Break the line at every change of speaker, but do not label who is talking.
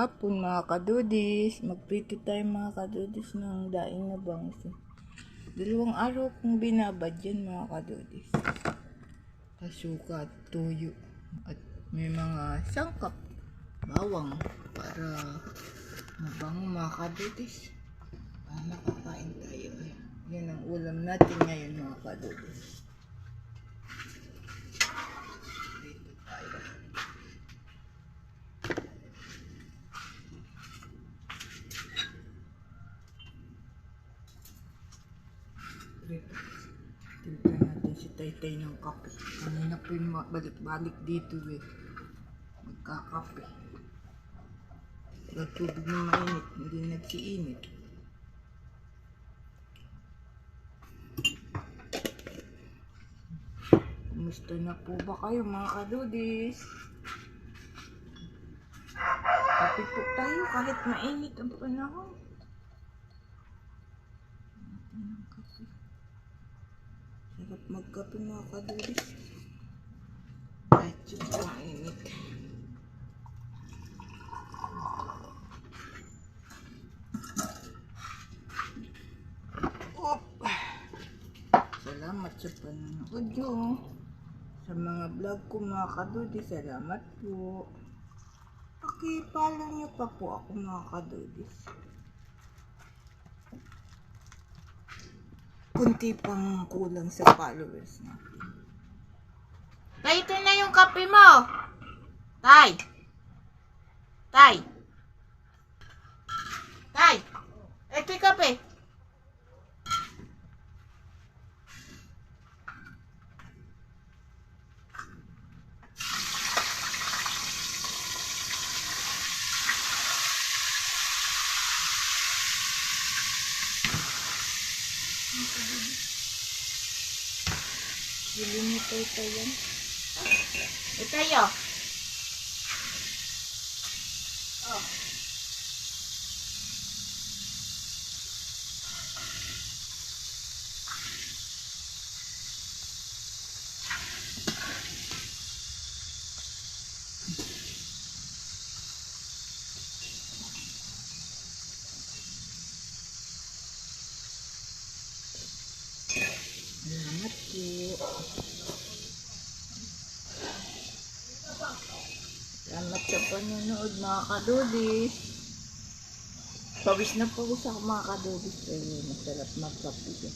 hapon mga kadudis. Magprito tayo mga kadudis ng daing na bangso. 2 araw kong binabad yan mga kadudis. Kasuka at tuyo. At may mga sangkap. Bawang para mabango mga kadudis. Nakakain tayo. Yan ang ulam natin ngayon mga kadudis. Dito tayo. Timpla natin si Taytay ng kape. Kanina po yung balik-balik dito magkakape. Wala tubig na mainit, hindi nagsiinit. Kumusta na po ba kayo mga kadudis? Kape po tayo kahit mainit ang panahon. Sarap magkape mga kadudis. Kahit yung mainit. Salamat sa panonood nyo. Sa mga vlog ko mga kadudis, salamat po. Paki-follow nyo pa po ako mga kadudis. Kunti pang kulang sa followers natin. Tay, ito na yung kape mo. Tay. Tay. Tay. Ito yung kape. Bili mo tayo yan. Ito yun. Oh. Salamat po. Salamat sa panonood mga kadudis. Pawis na pawis ako mga kadudis. Masarap magkape.